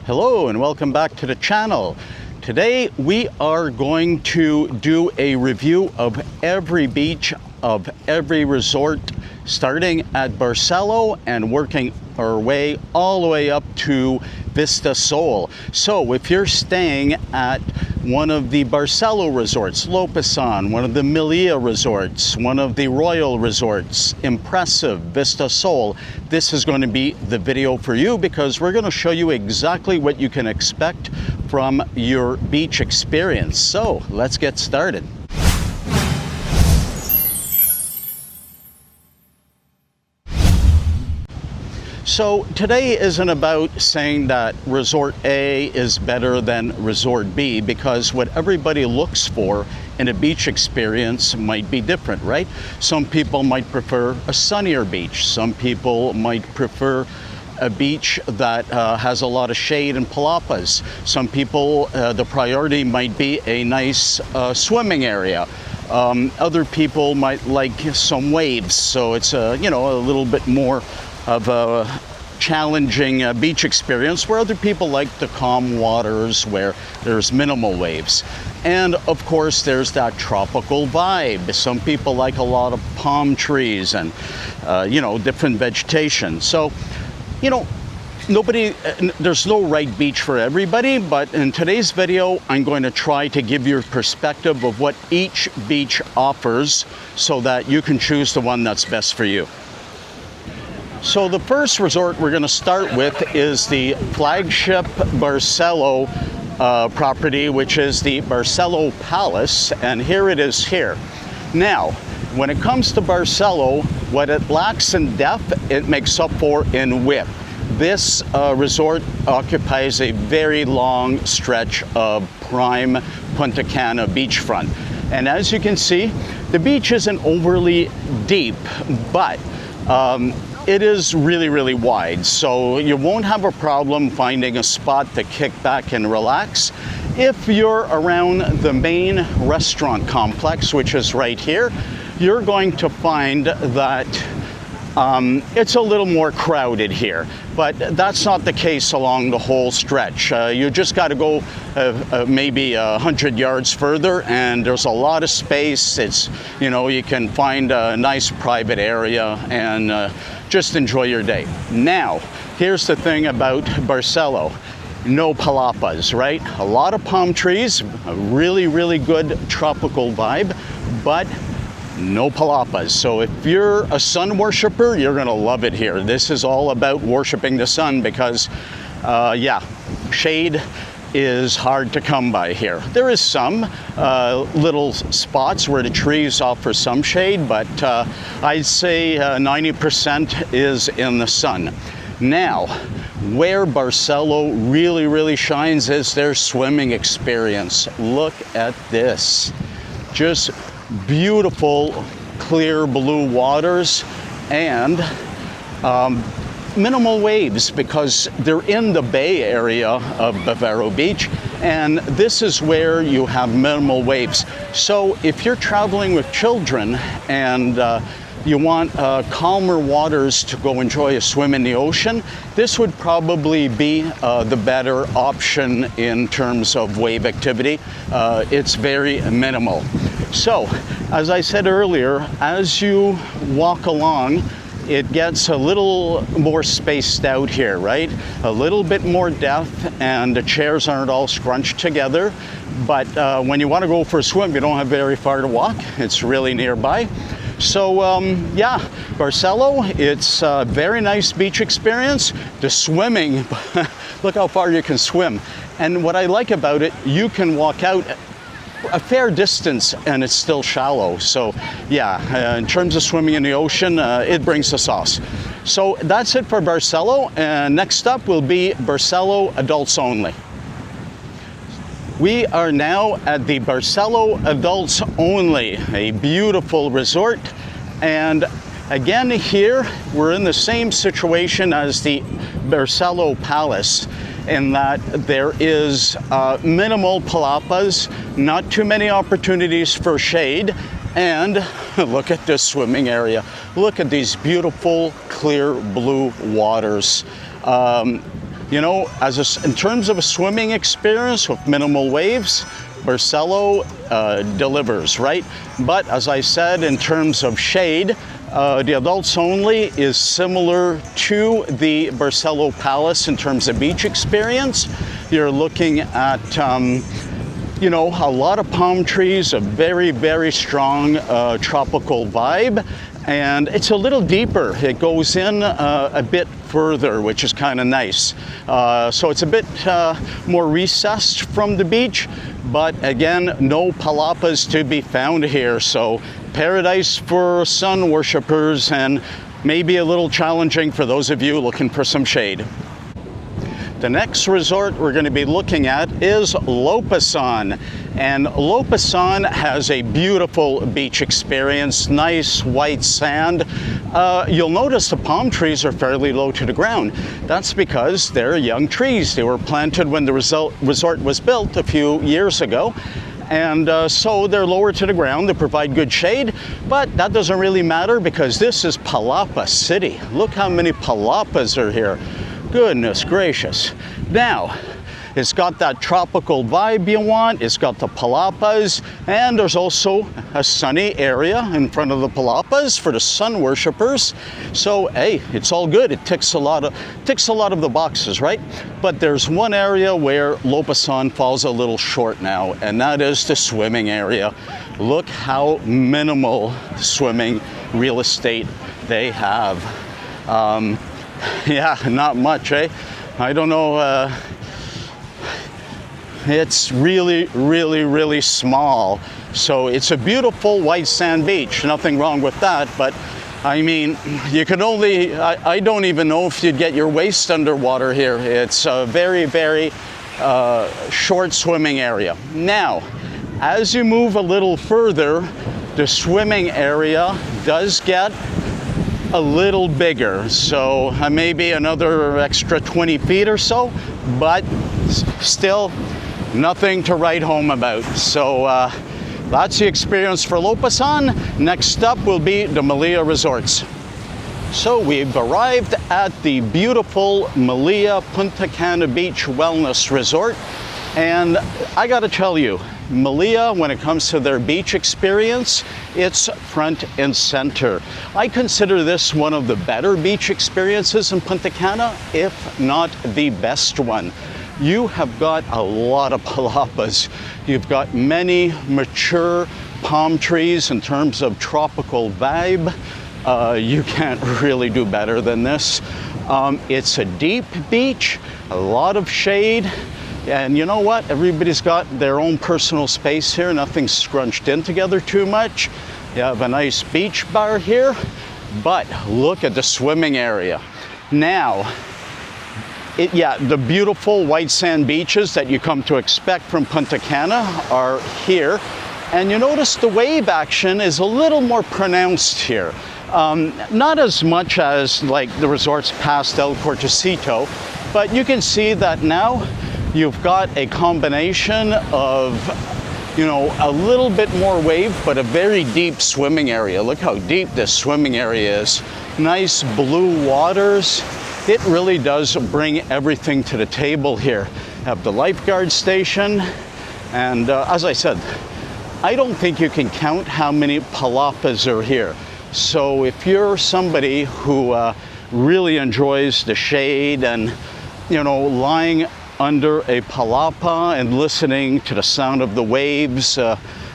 Hello and welcome back to the channel. Today we are going to do a review of every beach of every resort, starting at Barcelo and working our way all the way up to Vista Sol. So if you're staying at one of the Barcelo resorts, Lopesan, one of the Melia resorts, one of the Royal resorts, Impressive, Vista Sol, this is going to be the video for you because we're going to show you exactly what you can expect from your beach experience. So let's get started. So today isn't about saying that Resort A is better than Resort B, because what everybody looks for in a beach experience might be different, right? Some people might prefer a sunnier beach. Some people might prefer a beach that has a lot of shade and palapas. Some people, the priority might be a nice swimming area. Other people might like some waves, so it's a little bit more of a challenging beach experience, where other people like the calm waters where there's minimal waves. And of course there's that tropical vibe. Some people like a lot of palm trees and different vegetation. So there's no right beach for everybody, but in today's video I'm going to try to give you a perspective of what each beach offers so that you can choose the one that's best for you. So the first resort we're going to start with is the flagship Barcelo property, which is the Barcelo Palace, and here it is here. Now, when it comes to Barcelo, what it lacks in depth, it makes up for in width. This resort occupies a very long stretch of prime Punta Cana beachfront. And as you can see, the beach isn't overly deep, but it is really, really wide, so you won't have a problem finding a spot to kick back and relax. If you're around the main restaurant complex, which is right here, you're going to find that it's a little more crowded here, but that's not the case along the whole stretch. You just got to go maybe 100 yards further, and there's a lot of space. It's, you can find a nice private area and just enjoy your day. Now, here's the thing about Barcelo. No palapas, right? A lot of palm trees, a really, really good tropical vibe, but no palapas. So if you're a sun worshiper, you're gonna love it here. This is all about worshiping the sun because, shade is hard to come by here. There is some little spots where the trees offer some shade, but I'd say 90% is in the sun. Now, where Barcelo really, really shines is their swimming experience. Look at this. Just beautiful, clear blue waters and minimal waves because they're in the bay area of Bávaro Beach, and this is where you have minimal waves. So if you're traveling with children and you want calmer waters to go enjoy a swim in the ocean, this would probably be the better option in terms of wave activity. It's very minimal. So, as I said earlier, as you walk along, it gets a little more spaced out here, right? A little bit more depth, and the chairs aren't all scrunched together. But when you want to go for a swim, you don't have very far to walk. It's really nearby. So Barcelo, it's a very nice beach experience. The swimming, look how far you can swim. And what I like about it, you can walk out a fair distance and it's still shallow. So in terms of swimming in the ocean, it brings the sauce. So that's it for Barcelo, and next up will be Barcelo Adults Only. We are now at the Barcelo Adults Only, a beautiful resort. And again, here we're in the same situation as the Barcelo Palace, in that there is minimal palapas, not too many opportunities for shade, and look at this swimming area. Look at these beautiful, clear blue waters. You know, in terms of a swimming experience with minimal waves, Barcelo delivers, right? But as I said, in terms of shade, the adults only is similar to the Barcelo Palace in terms of beach experience. You're looking at, you know, a lot of palm trees, a very, very strong tropical vibe. And it's a little deeper. It goes in a bit further, which is kind of nice. So it's a bit more recessed from the beach, but again, no palapas to be found here. So paradise for sun worshippers and maybe a little challenging for those of you looking for some shade. The next resort we're going to be looking at is Lopesan. And Lopesan has a beautiful beach experience, nice white sand. You'll notice the palm trees are fairly low to the ground. That's because they're young trees. They were planted when the resort was built a few years ago. And so they're lower to the ground. They provide good shade, but that doesn't really matter because this is Palapa City. Look how many palapas are here. Goodness gracious. Now, it's got that tropical vibe you want, it's got the palapas, and there's also a sunny area in front of the palapas for the sun worshippers. So, hey, it's all good. It ticks a lot of the boxes, right? But there's one area where Lopesan falls a little short now, and that is the swimming area. Look how minimal swimming real estate they have. Yeah, not much, eh? I don't know, it's really, really, really small. So it's a beautiful white sand beach, nothing wrong with that, but I mean, you could only, I don't even know if you'd get your waist underwater here. It's a very, very short swimming area. Now, as you move a little further, the swimming area does get a little bigger, so maybe another extra 20 feet or so, but still nothing to write home about. So that's the experience for Lopesan. Next up will be the Melia resorts. So we've arrived at the beautiful Melia Punta Cana Beach Wellness Resort, and I gotta tell you, Melia, when it comes to their beach experience, it's front and center. I consider this one of the better beach experiences in Punta Cana, if not the best one. You have got a lot of palapas. You've got many mature palm trees in terms of tropical vibe. You can't really do better than this. It's a deep beach, a lot of shade. And you know what? Everybody's got their own personal space here. Nothing's scrunched in together too much. You have a nice beach bar here, but look at the swimming area. Now, the beautiful white sand beaches that you come to expect from Punta Cana are here. And you notice the wave action is a little more pronounced here. Not as much as like the resorts past El Cortecito, but you can see that now you've got a combination of, you know, a little bit more wave, but a very deep swimming area. Look how deep this swimming area is. Nice blue waters. It really does bring everything to the table here. Have the lifeguard station, and as I said, I don't think you can count how many palapas are here. So if you're somebody who really enjoys the shade and, you know, lying under a palapa and listening to the sound of the waves,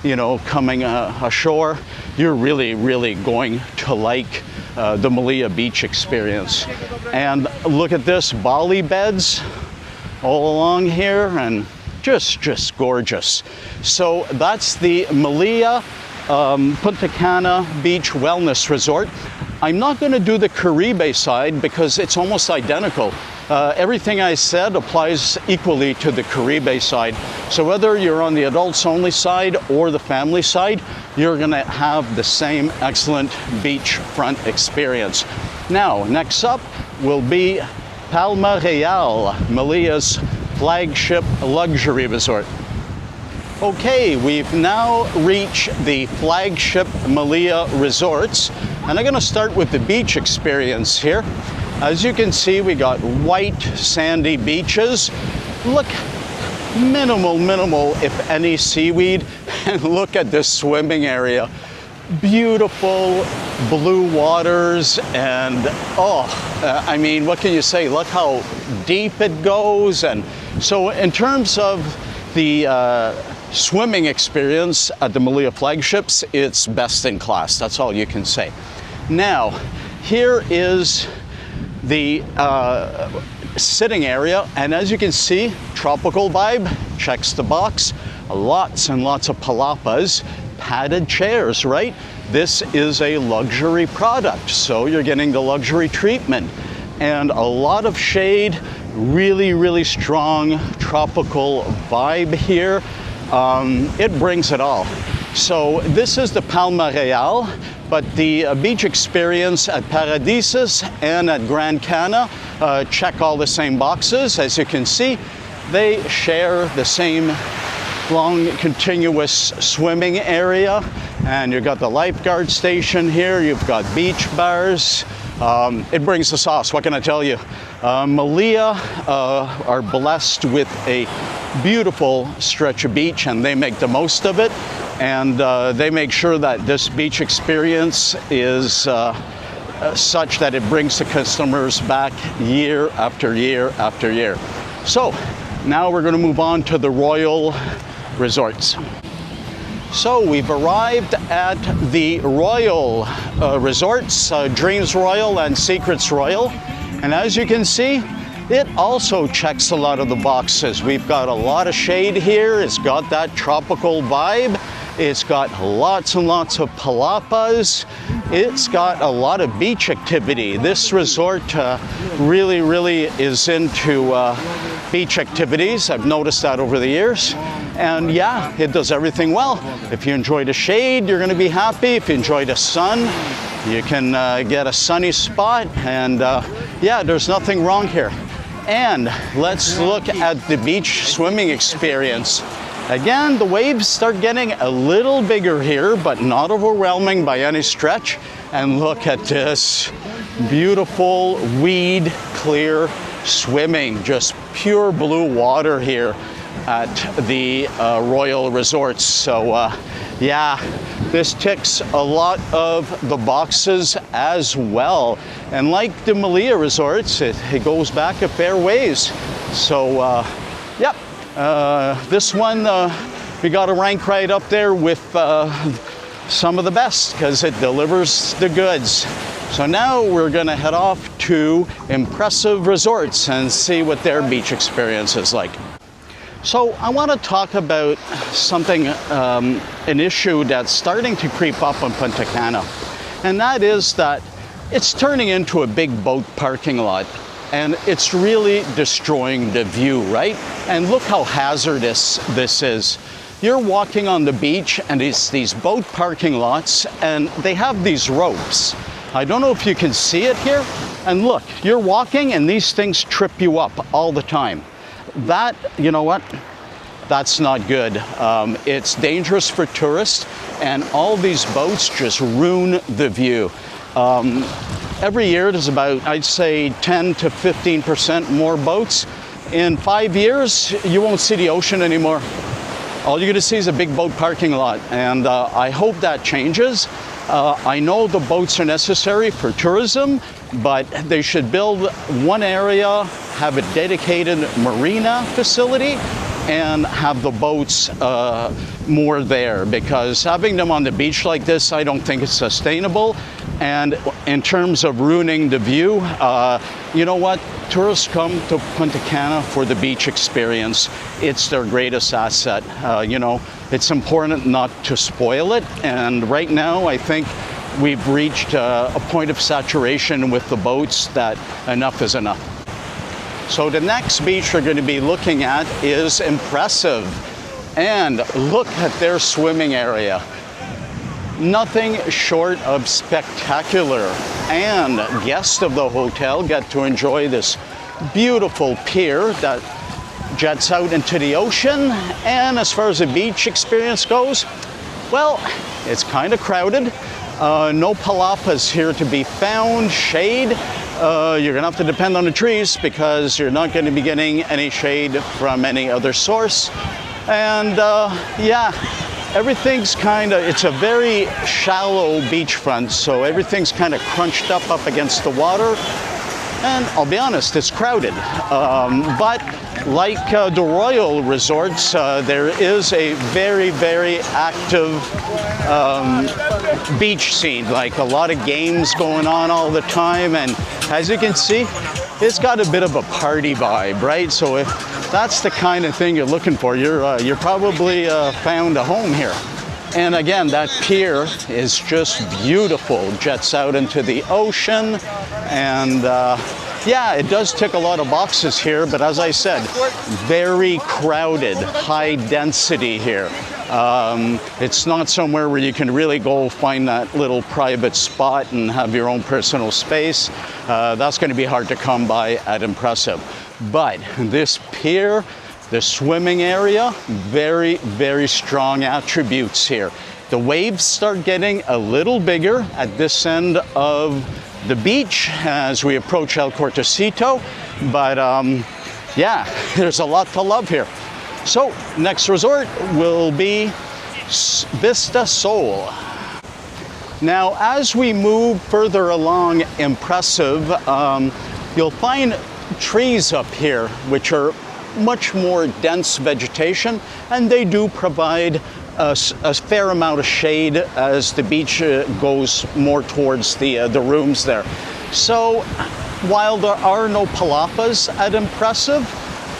you know, coming ashore, you're really, really going to like the Melia beach experience. And look at this, Bali beds all along here, and just gorgeous. So that's the Melia Punta Cana Beach Wellness Resort. I'm not going to do the Caribe side because it's almost identical. Everything I said applies equally to the Caribe side. So whether you're on the adults only side or the family side, you're going to have the same excellent beachfront experience. Now, next up will be Palma Real, Melia's flagship luxury resort. Okay, we've now reached the flagship Melia resorts, and I'm going to start with the beach experience here. As you can see, we got white sandy beaches. Look, minimal, if any, seaweed. And look at this swimming area. Beautiful blue waters, and I mean, what can you say? Look how deep it goes. And so in terms of the swimming experience at the Melia flagships, it's best in class. That's all you can say. Now, here is the sitting area, and as you can see, tropical vibe, checks the box. Lots and lots of palapas, padded chairs, right? This is a luxury product, so you're getting the luxury treatment. And a lot of shade, really strong tropical vibe here. It brings it all. So this is the Palma Real, but the beach experience at Paradisus and at Grand Cana check all the same boxes. As you can see, they share the same long continuous swimming area, and you've got the lifeguard station here, you've got beach bars. It brings the sauce, what can I tell you? Melia are blessed with a beautiful stretch of beach, and they make the most of it, and they make sure that this beach experience is such that it brings the customers back year after year after year. So now we're going to move on to the Royal Resorts. So we've arrived at the Royal Resorts, Dreams Royal and Secrets Royal, and as you can see, it also checks a lot of the boxes. We've got a lot of shade here, it's got that tropical vibe, it's got lots and lots of palapas, it's got a lot of beach activity. This resort really is into beach activities. I've noticed that over the years. And yeah, it does everything well. If you enjoy the shade, you're going to be happy. If you enjoy the sun, you can get a sunny spot. And yeah, there's nothing wrong here. And let's look at the beach swimming experience. Again, the waves start getting a little bigger here, but not overwhelming by any stretch. And look at this beautiful weed clear swimming, just pure blue water here at the Royal Resorts. So yeah, this ticks a lot of the boxes as well. And like the Melia Resorts, it goes back a fair ways. So yep, this one we got to rank right up there with some of the best because it delivers the goods. So now we're going to head off to Impressive Resorts and see what their beach experience is like. So I want to talk about something, an issue that's starting to creep up on Punta Cana, and that is that it's turning into a big boat parking lot, and it's really destroying the view, right? And look how hazardous this is. You're walking on the beach, and it's these boat parking lots, and they have these ropes. I don't know if you can see it here, and look, you're walking, and these things trip you up all the time. That, you know what, that's not good. It's dangerous for tourists, and all these boats just ruin the view. Every year there's about, I'd say, 10 to 15% more boats. In 5 years, you won't see the ocean anymore. All you're gonna see is a big boat parking lot, and I hope that changes. I know the boats are necessary for tourism, but they should build one area, have a dedicated marina facility, and have the boats more there, because having them on the beach like this, I don't think it's sustainable. And in terms of ruining the view, you know what? Tourists come to Punta Cana for the beach experience. It's their greatest asset. You know, it's important not to spoil it. And right now, I think we've reached a point of saturation with the boats that enough is enough. So the next beach we're going to be looking at is Impressive. And look at their swimming area. Nothing short of spectacular. And guests of the hotel get to enjoy this beautiful pier that jets out into the ocean. And as far as the beach experience goes, well, it's kind of crowded. No palapas here to be found. Shade, you're gonna have to depend on the trees because you're not gonna be getting any shade from any other source. And yeah, everything's it's a very shallow beachfront, so everything's kind of crunched up against the water. And I'll be honest, it's crowded. But like the Royal Resorts, there is a very, very active beach scene, like a lot of games going on all the time. And as you can see, it's got a bit of a party vibe, right? So if that's the kind of thing you're looking for, you're probably found a home here. And again, that pier is just beautiful, jets out into the ocean, and yeah, it does tick a lot of boxes here, but as I said, very crowded, high density here. It's not somewhere where you can really go find that little private spot and have your own personal space. That's going to be hard to come by at Impressive. But this pier, the swimming area, very, very strong attributes here. The waves start getting a little bigger at this end of the beach as we approach El Cortecito, but yeah, there's a lot to love here. So next resort will be Vista Sol. Now, as we move further along Impressive, you'll find trees up here which are much more dense vegetation, and they do provide a fair amount of shade as the beach goes more towards the rooms there. So while there are no palapas at Impressive,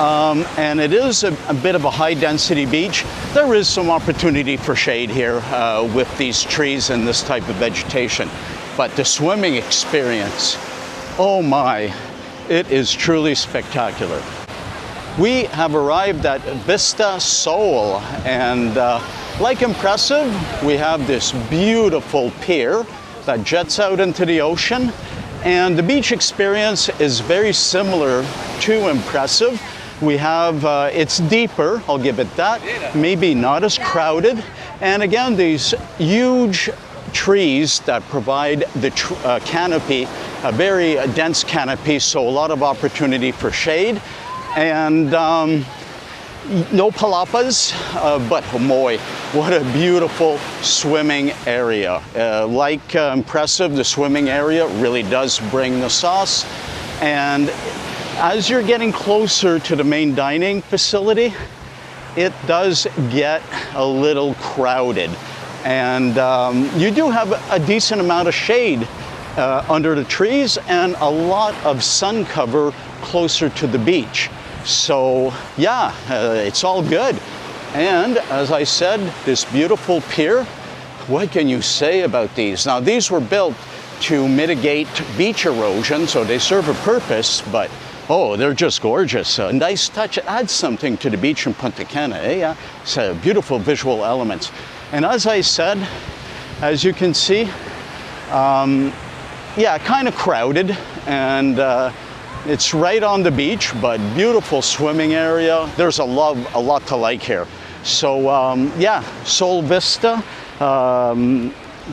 and it is a bit of a high density beach, there is some opportunity for shade here with these trees and this type of vegetation. But the swimming experience, oh my, it is truly spectacular. We have arrived at Vista Sol, and like Impressive, we have this beautiful pier that jets out into the ocean, and the beach experience is very similar to Impressive. We have, it's deeper, I'll give it that, maybe not as crowded, and again, these huge trees that provide the canopy, a very dense canopy, so a lot of opportunity for shade. And no palapas, but oh boy, what a beautiful swimming area. Like Impressive, the swimming area really does bring the sauce. And as you're getting closer to the main dining facility, it does get a little crowded. And you do have a decent amount of shade under the trees and a lot of sun cover closer to the beach. So yeah, it's all good. And as I said, this beautiful pier, what can you say about these? Now, these were built to mitigate beach erosion, so they serve a purpose, but oh, they're just gorgeous. A nice touch. It adds something to the beach in Punta Cana. Yeah, it's a beautiful visual elements. And as I said, as you can see, yeah, kind of crowded, and it's right on the beach, but beautiful swimming area. There's a lot to like here. So yeah, Sol Vista,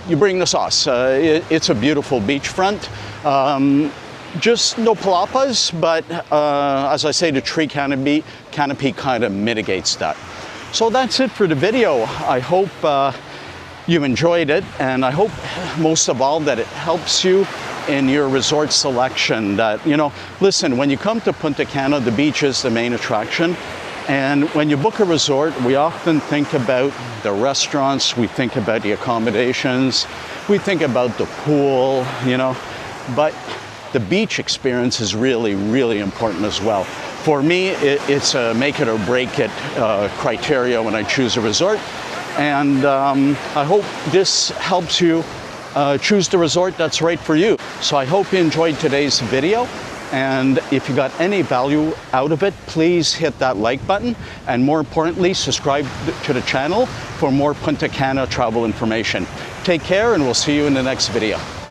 you bring the sauce. It's a beautiful beachfront. Just no palapas, but as I say, the tree canopy kind of mitigates that. So that's it for the video. I hope you enjoyed it, and I hope most of all that it helps you in your resort selection. That, you know, listen, when you come to Punta Cana, the beach is the main attraction. And when you book a resort, we often think about the restaurants, we think about the accommodations, we think about the pool, you know, but the beach experience is really, really important as well. For me, it's a make it or break it criteria when I choose a resort. And I hope this helps you choose the resort that's right for you. So I hope you enjoyed today's video. And if you got any value out of it, please hit that like button. And more importantly, subscribe to the channel for more Punta Cana travel information. Take care, and we'll see you in the next video.